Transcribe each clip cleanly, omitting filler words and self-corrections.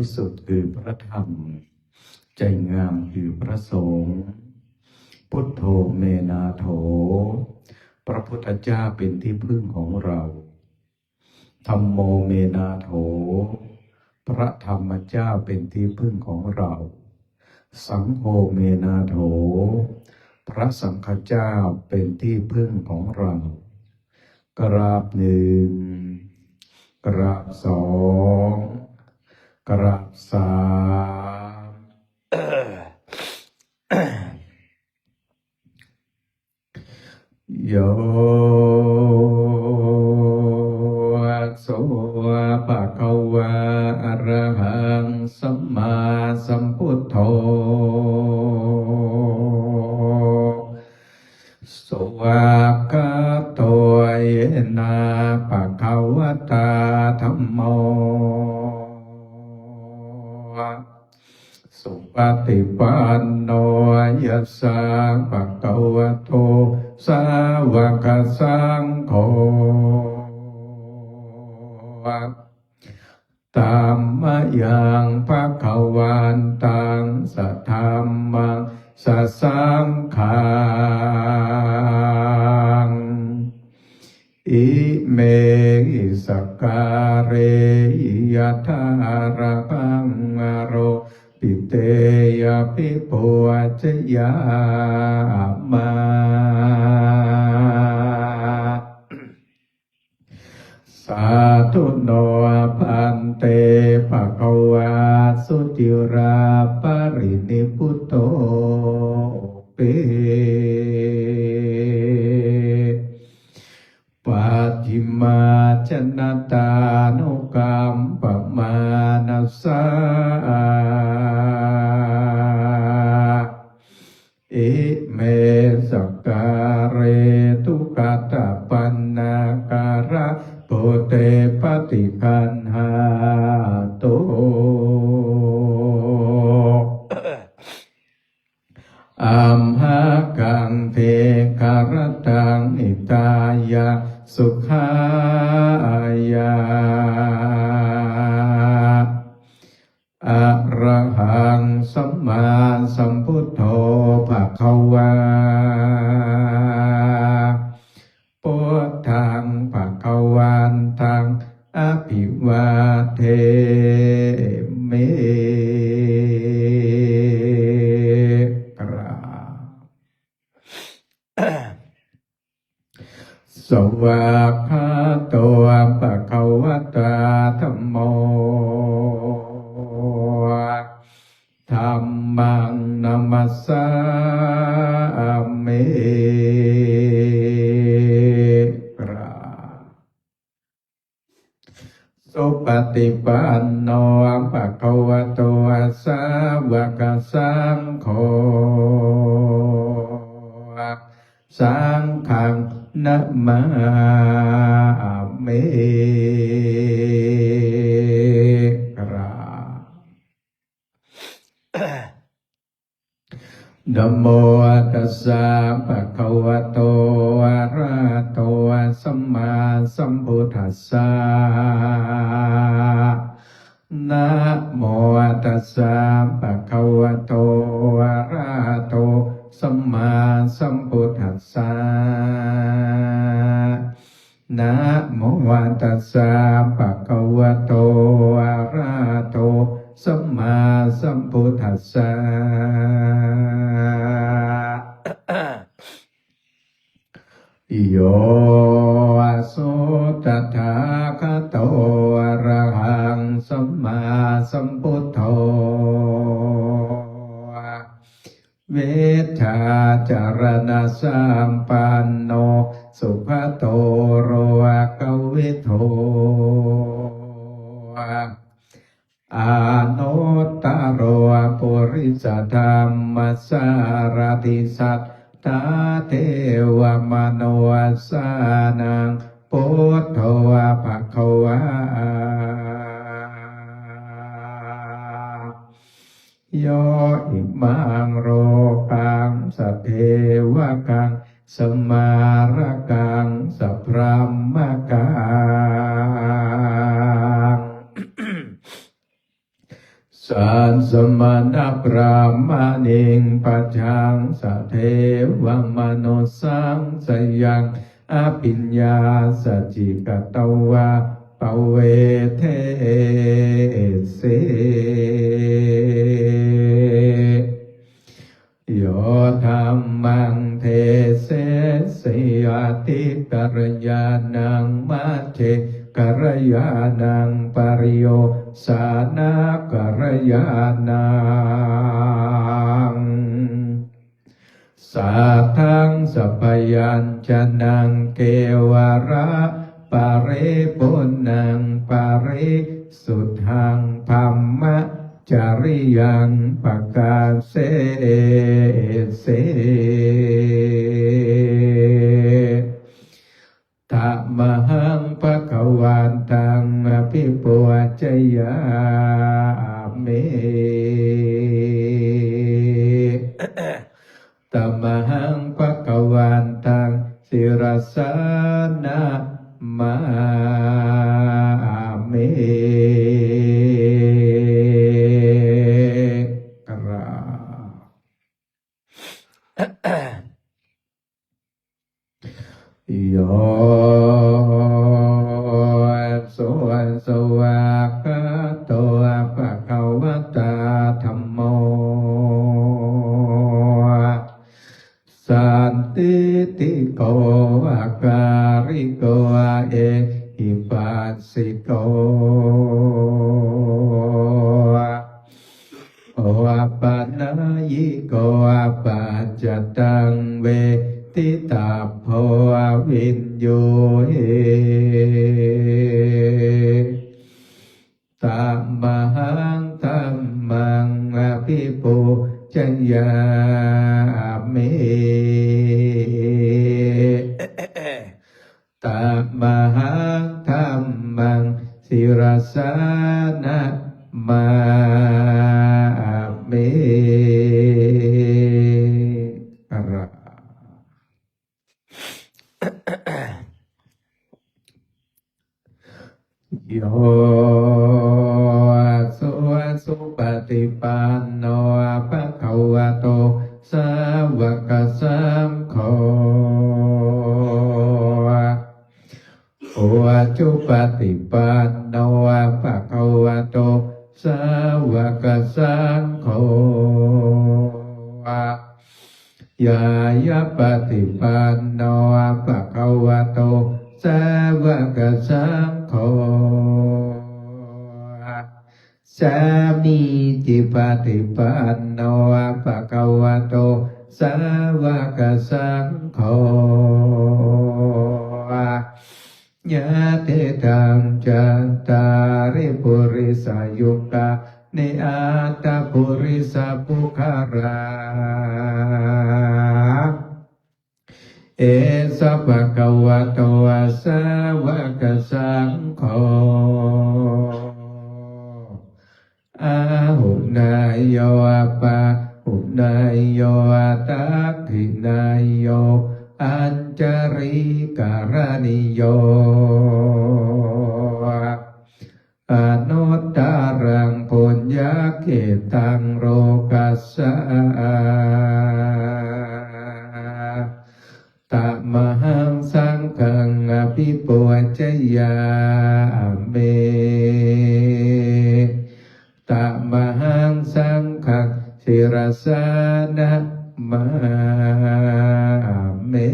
ที่สุดคือพระธรรมใจงามคือพระสงฆ์พุทโธเมนาโถพระพุทธเจ้าเป็นที่พึ่งของเราธัมโมเมนาโถพระธรรมเจ้าเป็นที่พึ่งของเราสังโฆเมนาโถพระสังฆเจ้าเป็นที่พึ่งของเรากราบหนึ่งกราบสองกราบสามโยโสภะคะวะอะระหังสัมมาสัมพุทโธสวากขาโตเยนะภะคะวะตาธัมโมสุปฏิปันโนยัสสะภะคะวะโตสาวกสังโฆธัมมยังภะคะวันตังสัทธัมมังสัสสังฆังอิเมหิสกการะยะถาระหังอโรปิเตยปิปุวัจยามาสาธุโนพันเตภะคะวะสุติราปรินิพพุตโตเปปัจฉิมาชนะตานุกัมปมานัสสะอิเมสกการะทุกขตปันนาการะโพเตปฏิคันหาตุอัมหากังเทคารตังอิตายะสุขายาอะระหังสัมมาสัมพุทโธภะคะวาพุทธังภะคะวันตังอภิวาเทมิกราสวากขาโตภะคะวะตาธัมโมธัมมังนัมมัสสามิกราสุปฏิปันโนภะคะวะโตสาวกสังโฆสังฆังนะมามิกรานะโมตัสสะภะคะวะโตอะระหะโตสัมมาสัมพุทธัสสะนะโมตัสสะภะคะวะโตอะระหะโตสัมมาสัมพุทธัสสะนะโมตัสสะภะคะวะโตอะระหะโตสัมมาสัมพุทธัสสะโยโสตถาคโตอะระหังสัมมาสัมพุทโธเวชาจารณะสัมปันโนสุขโตโรกวิโทอานุตตโรปุริสธรรมสารติสัทธาเทวมโนสานังพุทโธภะคะวะโยอิมังโรกังสพเพวะกังสมารกังสัพพรหมกัง สัสสมานะปรามาณิงปัจจังสะเทวมโนสังสยังอภิญญาสัจจิกตวะปเวเทเสโยธัมมังเทเสสยติกรยานังมัจเจกรยานังปริโยสานากรยานังสัทธังสัพพยัญชนะเกวระปะเรปุณังปะเรสุทธังธัมมะจาริยังปะกาเสเสธรรมหังภคะวันตังอภิปูชยามิธัมมังภคะวันตังศิรสานะมามิกราโยสุสวากาโตภะคะวะตาธัมโมสันติติโกอาการิโกเอหิปัสสิโกโอปะนายิโกปัจจตังเวทิตาโพวินโยเหตัมมังธัมมังอภิปูชยามิตัมมังธัมมังศิรสานะมามิกราโยสุปฏิปันโนภะคะวะโตสาวกสังโฆโอจุปฏิปันโนภะคะวะโตสาวกสังโฆยายะปฏิปันโนภะคะวะโตสาวกสังโฆสามีจิปฏิปันโนภะคะวะโตสาวกสังโฆญาติตังจันตาริปุริสายุกะนิอาตาปุริสาปุคาราเอสะภะคะวะโตสาวกสังโฆอาหุนายโยปะหุนายโยตักขินายโยอัญจาริการณิโยอนุตตรังปุญญาเขตังโลกัสสะตัมหังสังฆังอภิปูชยามิตัมหังสังฆังศิรสานะมามิ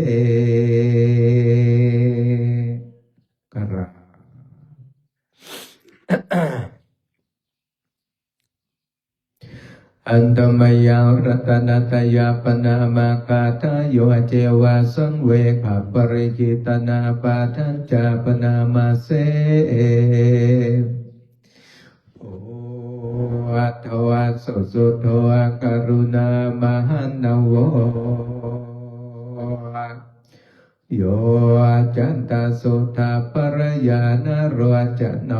กราอันตมยังรัตนตยาปนามากาทาโยเจวาสังเวขปริจิตนาปาทัญจาปนามาเสโออัตวะสุสุโตกรุณามหันนโวโยจันตสุทาปรยานโรจโน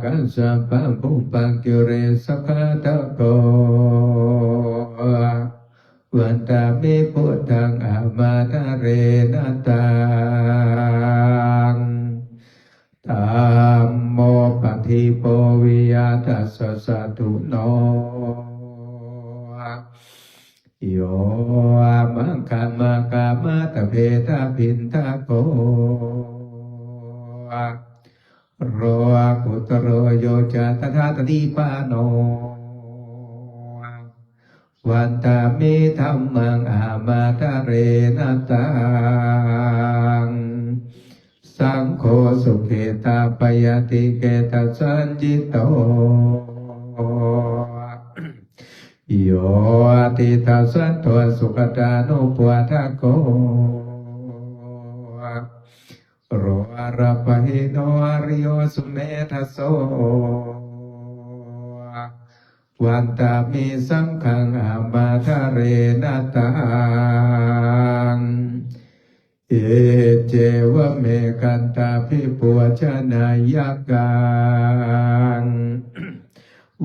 กันสัพพะปุปะกิเรสกตะโกวันตามิพุทธังอามาตาเรนตังธ ธัมโมปฏิโปวิยทัสสะสะตุโนโยมังคามะกามะตะเพทะพินทะโกโรกุตโรโยจะตถาตติปาโนวันตามิธัมมังอามาตะเรนะตังสังโฆสุเขตาปยติเกตสัญจิโตโยติทัสสันโตสุขตานุปวัฏโกโรอาราปะหิโนอริโยสุเมทัสโสวันตามิสังฆังอามาทะเรนะตังเอเจวะเมกันตาภิปัวชนายกัง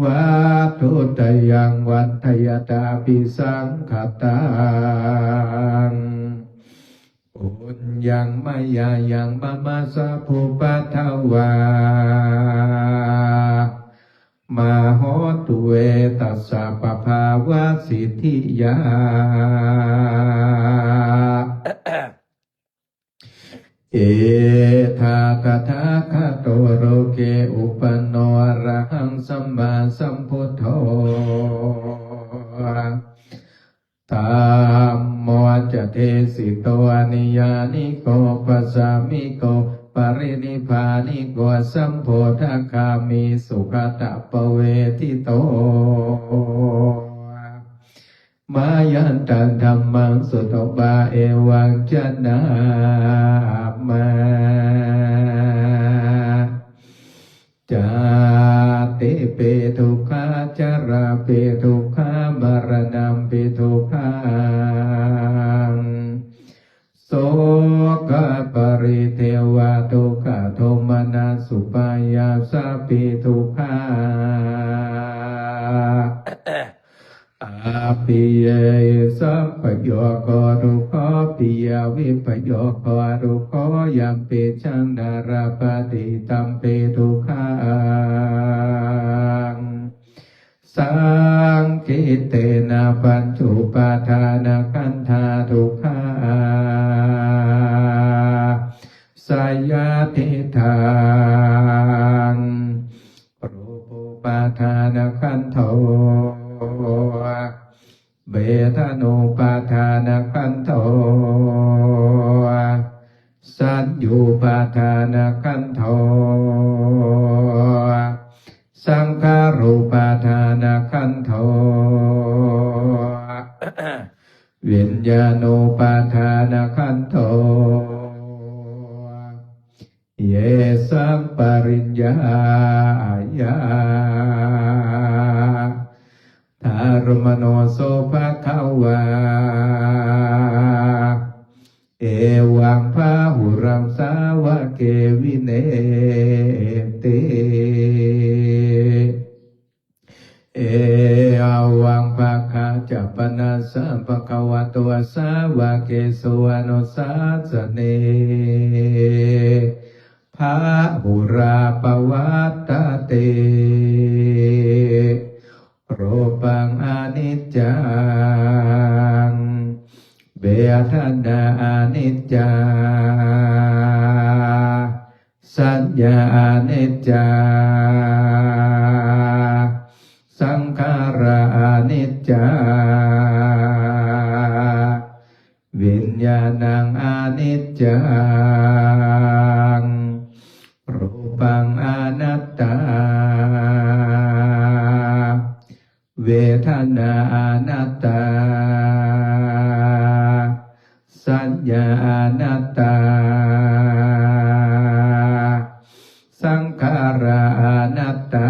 วัตุตยังวันทยตาปิสังขตังปุญญังมายายังมะมะสะภูปัทวามโหตุเวตัสสะปะภาวะสิทธิยาเอธาตถาคโตโรเกอุปนโนอะระหังสัมมาสัมพุทโธธัมโมจะเทสิโตอนิยานิโกปัสสามิโกปรินิพพานิโกสัมโพธคามิสุขตะปเวทิโตมายันตังธัมมังสุตบาเอวังจนามาจาติเปทุกขาจาราเปทุกขามรณะเปทุกขังโสกปริเทวะทุกขโทมนัสสุปายาสาปิทุกขาอาปิเยสัพพโยโกรุโคปิยวิปโยโกรุโคยัมปิชังดาราปฏิตัมปิทุกขังสังคิเตนะปัญจุปาทานขันธาทุกขาสายาทิทางรูปุปาทานขันโธเวทนุปาทานขันโธสัญญูปาทานขันโธสังขารุปาทานขันโธวิญญาณุปาทานขันโธเยสังปริญญายาธารมโนโสภะคะวาเอวังพาหุรังสาวะเกวิเนติเอวังภะคะจะปนัสสะภะคะวะโตสาวะเกสวะโนสัสสเนภาหุราปวัตตเตรูปังอนิจจังเวทนาอนิจจาสัญญาอนิจจาสังขารอนิจจาวิญญาณังอนิจจังรูปังอนัตตาเวทนาอนัตตาสัญญาอนัตตาสังขารอนัตตา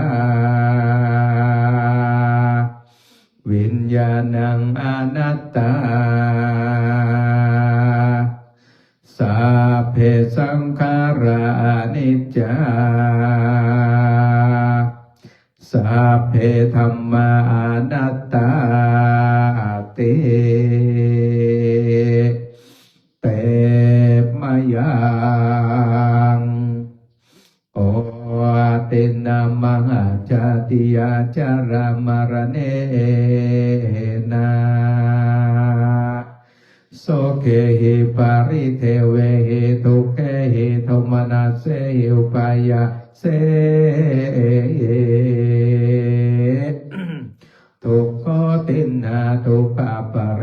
วิญญาณังอนัตตาสัพเพสังขารานิจจาสัพเพธัมมาอนัตตาเตเตมยัง โอตินะมหาจาติยาจารามรณเนนะโสเกหิปาริเทเวหิทุเกหิโทมนัสเสหิอุปายาเสทุกขตินาทุกขปะเร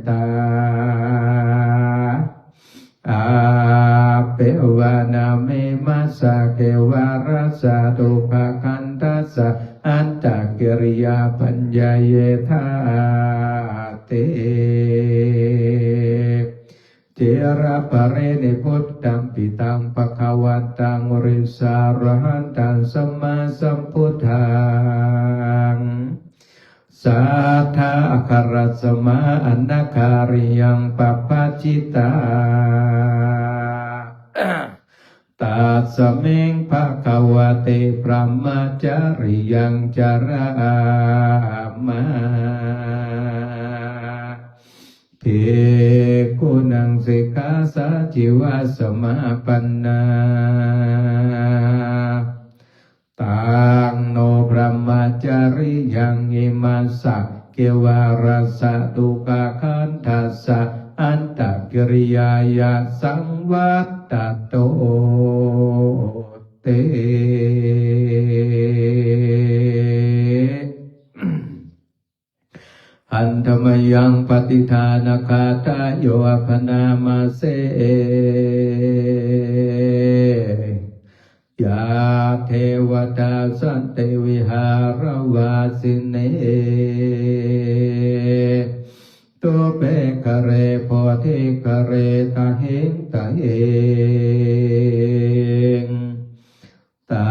ตาอาเปวานามิมัสสะเกวารัสสะทุกขคันทัสสะอันตกิริยาปัญญาเยธาเตเจระปะเรนิพุทธังปิตังปะคะวันตังริสารหันตังสัมมาสัมพุทธังสัทธาคารัสมาอนาคาริยังปัปปจิตาตัสสมิงภะคะวะเตพระมจาริยังจารามาภิกขุนังสิกขาสาจิวะสมาปันนาตังโนพระมจาริยังอิมัสสะเกวารัสสะทุกขคันทัสสะอันตกิริยายาสังวัตตโตเตอันธรรมยังปฏิทานคาตาโยพนามาเสยาเทวตาสันติวิหารวาสิเนตุเปกะเรโพธิกะเรตาหิงตาเองตา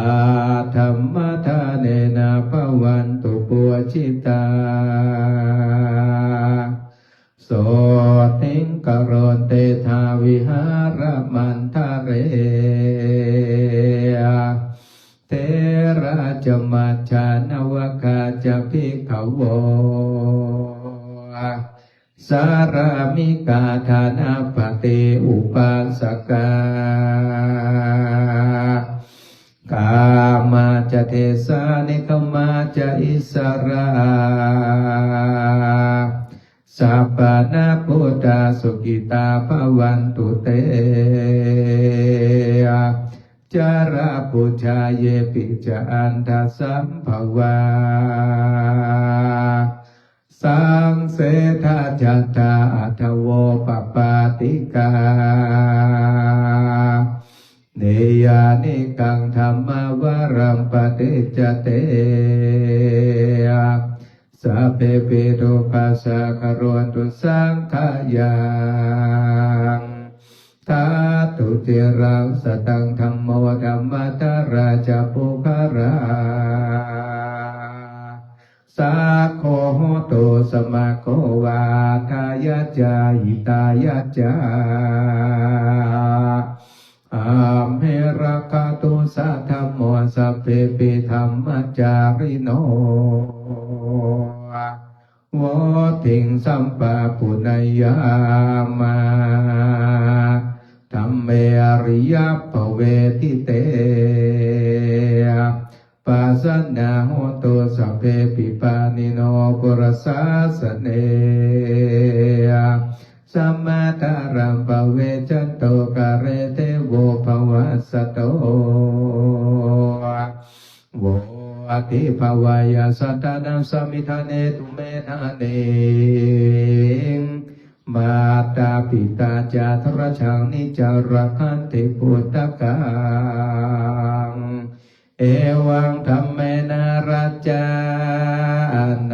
ธรรมทาเนนะภวันตุปัวชิตาโสติงกโรนเตทาวิหารมันทะเรเทระจมัจจานวกาจะภิกขโวสารามิกาธานาปฏิอุปัสสกากามาจะเทสานิคมาจะอิสราสัพพนาพุทธาสุกิตาภวันตุเตจาราปุชาเยปิจาอันทสัมภวาสังเสทาจัตตาอัทโวปปาติกาเนยานิกังธรรมวรัมปฏิจเตสัพเพปิทุปัสสะกโรตุสังขายังทาตุเจรังสตังธัมโมธัมมัตราจาปุคาราสาโคโหตุสมาโควาทายะจายิตายะจาอามเหระคาตุสัทธโมสัพเพปิธรรมจาริโนวทิงสัมปะปุณยามาธัมเมอริยปเวทิเตปัสสนาโหตุสัพเพปิปานิโนปุรสาสเนสัมมาตารัมปเวจันโตกะเรเทโวภวัสสโตโวอติภวายาสัตตานังสมิทาเนตุเมธาเนมาตาปิตาจาทรชังนิจาระคันติพุทธกังเอวังธัมเมนารัจจาโน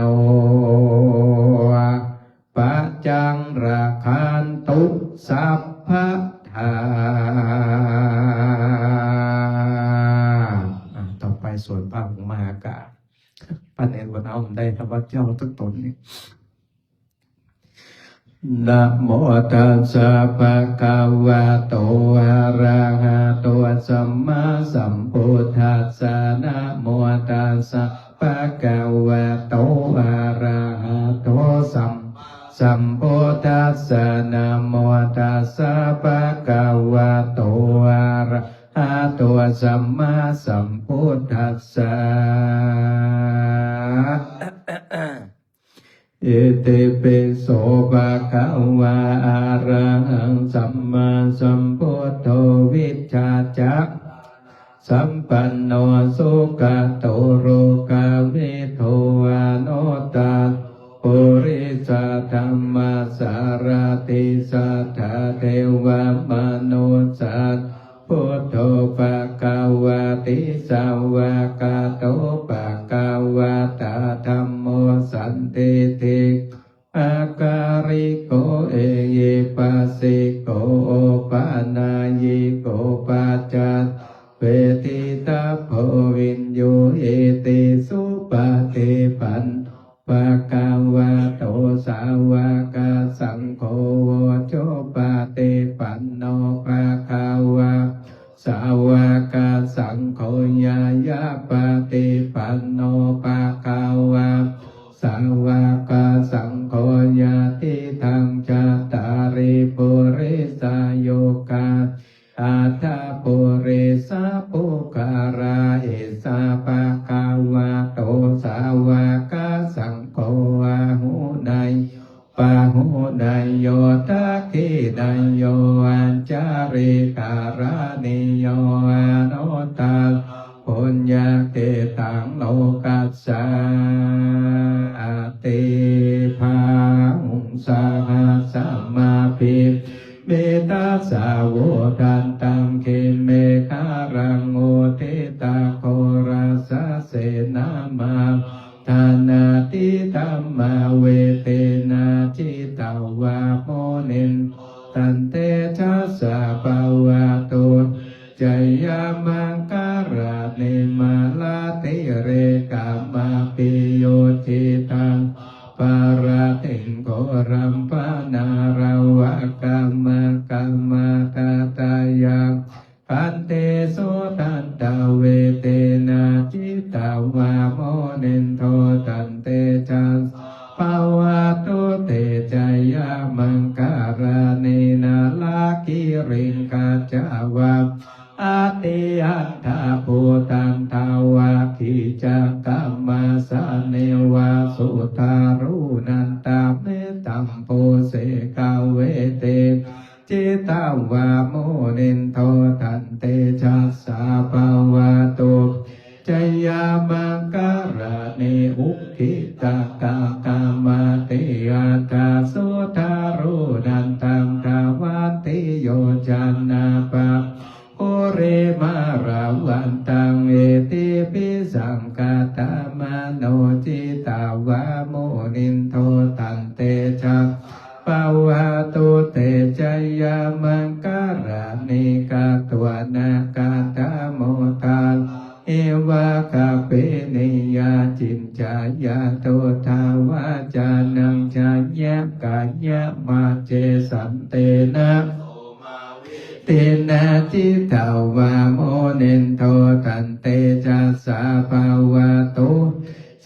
ปัจจังราคันตุสัพพะทาต่อไปส่วนพระมหากาพย์พระเนรวันเอาได้ธรรมเจ้าทุกตนนี้นะโมตัสสะภะคะวะโตอะระหะโตสัมมาสัมพุทธัสสะนะโมตัสสะภะคะวะโตอะระหะโตสัมพุทธัสสะนะโมตัสสะภะคะวะโตอะระหะโตสัมมา สัมพุทธัสสะอิติปิโสภะคะวะอะระหังสัมมาสัมพุทโธวิชชาจักสัมปันโนสุขโตโรกาวิโทวาโนตาปุริสธรรมสารติสัทธาเทวมนุสสัตพุทโธภะคะวะติสาวกโตภะคะวะตาธัมโมสันติติอาการิโกเอเยปัสสิโกโอปานายิโกปัจจัตเวทิตาโพวินโยเอติสุปฏิปันภะคะวะโตสาวกสังโฆโชปฏิปันโนภะคะวะสาวกสังโฆญาญาปฏิปันโนภะคะวะสาวกสังโฆญาติทังจัตตาริปุริสายุกาอาทาปุริสาปุการาเอสาภะคะวะโตสาวกสังโฆอาหุนายปะหุนายโยทักขินายโยอัญจาริการานิโยอโนตาปุญญาเกตังโลกัสสาติภาหุงสาหัสสัมมาภิเมตาสาวดันตังคิเมฆารังโอเทตาโคราสเสนามาทานาติธัมมาเวเตนะจิตาวาโมนินตันเตชัสสะภาวะตุจยามังการะเนมาลาติเรกามาปิโยจิตังปาราติงโกรัมปานาราวะกัมมะกัมมะตาตายังปันเตโสตันตาเวเตนะจิตาวาโมนินโทตันเตจัสภาวะตุเตจยามังการะเนนะลากิริงกัจจาวะอาติอันทาภูตันทาวาคิจักกัมมาสเนวาสุทารุนันตาเมตัมโพเสกาเวเตจิตาวาโมนินโทตันเตชัสสะภาวะตุจยามังการะเนอุคิตากากามาติอาตาสุทารุนันตังทาวันติโยจันนาปะโอเรมาราวันตังเอติปิสังกาตามโนจิตาวาโมนินโทตันเตชักภาวะตุเตจยามังการะนิกาตวนาคาตโมทานเอวะคาเปนิยาจินจายาโตทาวาจานังจายะกายะมาเจสันเตนะเตนะจิตาวาโมนินโทตันเตจัสสะภาวะโต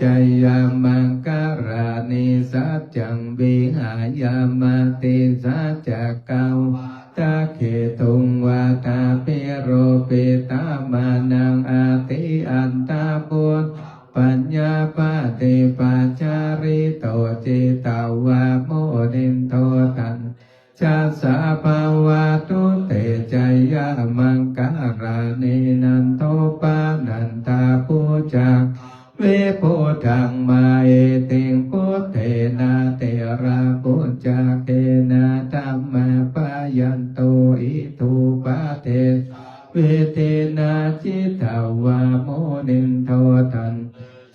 จยามังการะนิสัจจังวิหายามาติสัจจเกาวตาเขตุงวาตาเปโรเปตามานังอาติอันตาปุตปัญญาปะเตปัจจาริโตจิตาวาโมนินโทตันจัสสะภาวะตุเตจยามังการะนินันโทปานันตาปุจักเวโพธังมาเอติงพุทเทนะเตระปุจจเกนะธัมมาปะยันโตอิทุปะเทเวเตนะจิตาวาโมนินโทตัน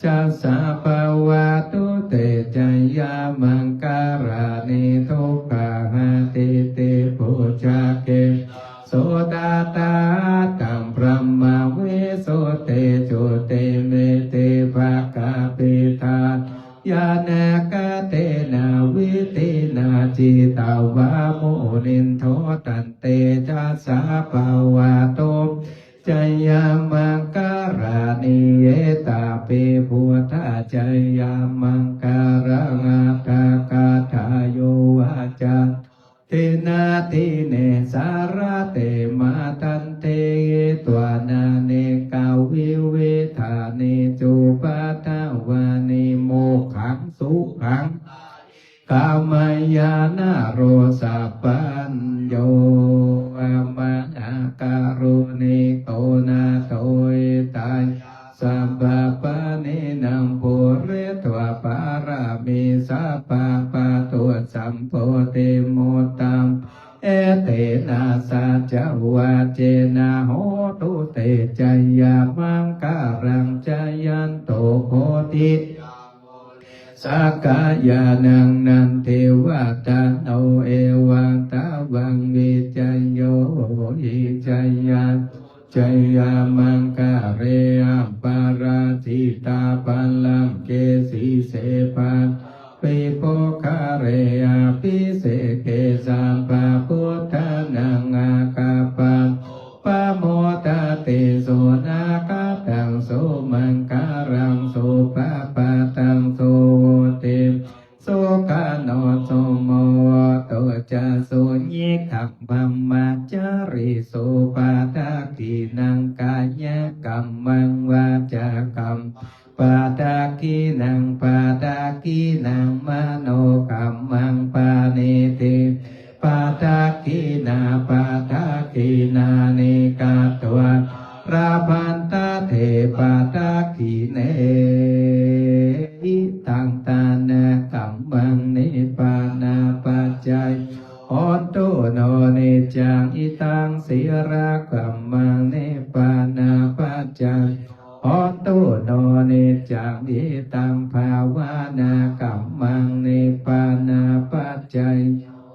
จัสสะภาวะตุเตจยามังการะนิทุกขาหาติเตปุจจเกโสตตาตังพระมเวโสเตจุเตเมเตภะกาปิทานยานากาเตนาวิตินาจิตาวาโมนินโทตันเตจัสสะภาวะโตจยามังการะนิเยตาปิพุทธาจยามังการะงัตถกาทาโยวาจันเตนะติเนสารเตมาตันเตตวานาเนกาวิ นิจุปัฏฐวานิโมกขังสุขังกามายานาโรสัพพัญโยมังอาการุณิโกนาโตยตายสัพพะปะเนนังปุเรตวะปารามิสัพพะปะตุสัมโพธิโมตัมเอเตนะสัจจวะเจนะโหตุเตจยามังการังจยันโตโพธิสักกายานังนันเทวตาโนเอวังตาวังวิจโยหิจยาจยามังการะปาราจิตาปัลลังเกสีเสปันปิโปคาเรปิเสเกสัมปะพุทธานังอาคาปังปะโมตติโสนาคาตังโสมังการังโสปะปะตังโสติโสกาโนโสโมตุจะโสยิขังบัมมาจาริโสปาทากินังกายกรรมังวาจากรรมปาทากินังปาทากินังมโนกรรมังปานิติปาทากินาปาทากินานิกาตัวราพันตาเทปาทากิเนตังตานะกัมมังนิปานาปัจจัยโหตุโนนิจังอิตังสิระกัมมังนิปานาปัจจัยโหตุโนนิจังอิตังภาวนากัมมังนิปานาปัจจัย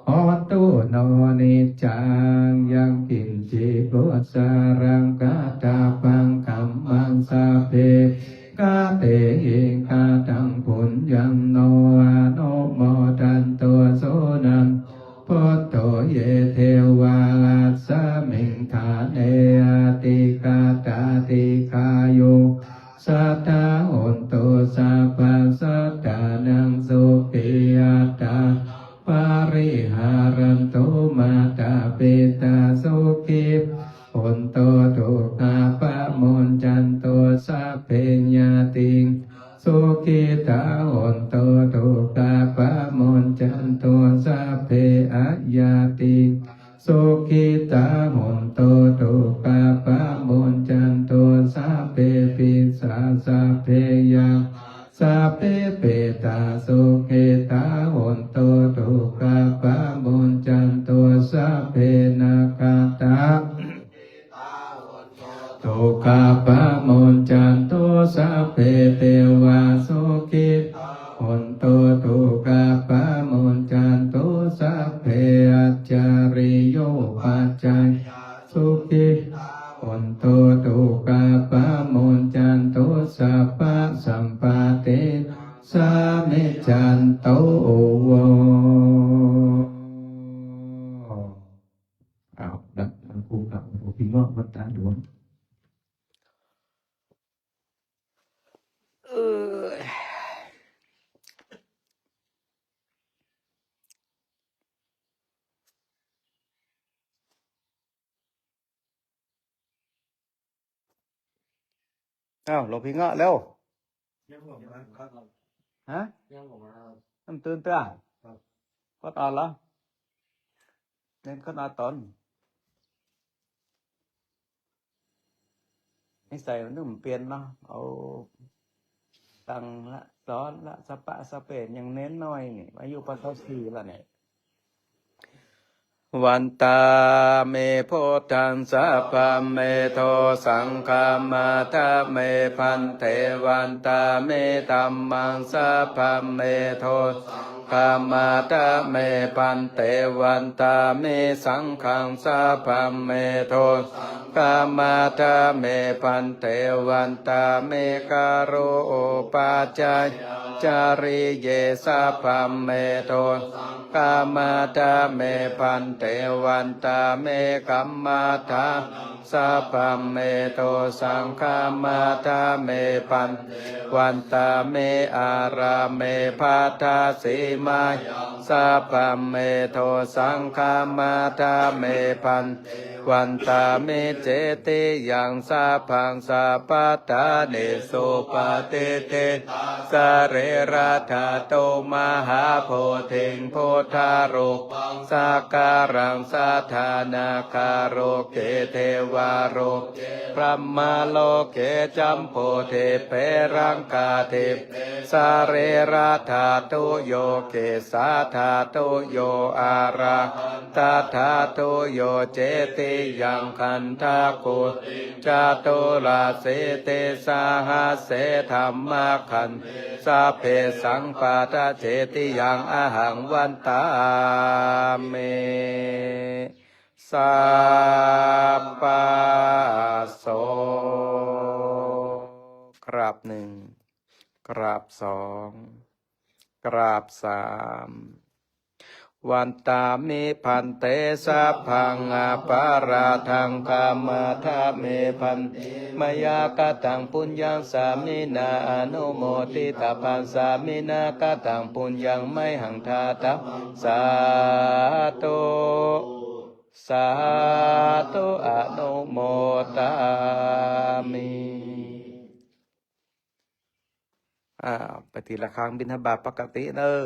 โหตุโนนิจังยังกินจิบุสารังกาตาปังกัมมังสาเพกาเตหิกาตังปุญญังโนอะโนโมทันตัวโสนังพุทโธเยเทวาสมิงคาเนอติกาตาติคายุสัตตาโหนตุสัพพสัตตานังสุปิยตาปาริหารันตุมาตาปิตาสุขิโหนตุทุกขาปะมุญจันตุสัพเพญาติสุขิตาโหนตุทุกขาปะมุญจันตุสัพเพอะยาติสุขิตาโหนตุทุกขาปะมุญจันตุสัพเพปิสาสัพเพยังสัพเพเปตาสุขิตาโหนตุทุกขาปะมุญจันตุสัพเพนาคาตาทุกขาปะมุญจันตุสัพเพเทวาสุขิโหนตุทุกขาปะมุญจันตุสัพเพอัจจาริโยปัจจัยสุขิโหนตุทุกขาปะมุญจันตุสัพพะสัมปะเตสามิจันโตโวเอาดับมันคูกับพี่งอกวัดตาดวงอ้าวหลวงพี่เงาะเร็วฮะน้ำตื่นเต้าก็ตอนละเน้นก็นอนตอนนิสัยมันนุ่มเปลี่ยนเนาะเอาตังละซ้อนละสปะสเปนยังเน้นน้อยนี่อายุปัสสาวะละเนี่ยวันตาเมโพธังสัพพะเมโทสังฆามาทะเมพันเทวันตาเมธัมมังสัพพะเมโทกามาทะเมพันเตวันตาเมสังฆังสัพพะเมโทกามาทะเมพันเตวันตาเมกาโรโอปาจายจาริเยสัพพะเมโทกามาทะเมพันเตวันตาเมกัมมาทะสัพพะเมโทสังฆามาทะเมพันวันตาเมอาราเมภัทธสีมาสัพพะเมโทสังฆามาทะเมพันว วันตาเมเจติยังสาพังสาปัตตาเนโสปาเตเตสะเรราธาโตมหาโพธิงโพธารุสักการังสัทธานาคาโรเกเทวาโรพระมโลเกจัมโพเทเปรังกาเทสะเรราธาโตโยเกสาธาโตโยอาราตาธาโตโยเจติยังคันทากุจาโตลาเสเตสาหาเสธรรมคันสาเพสังปาตาเจติยังอหังวันตาเมสัพพะโสกราบหนึ่งกราบสองกราบสามวันตามิพันเตสัพพังอาปาราทังกามาทาเมพันมายากตังปุญญังสามินาอนุโมทิตาปันสามินากตังปุญญังไม่หังทาตาสาธุสาธุอนุโมตามิไปทีละครั้งบิณฑบาตปกติเนอะ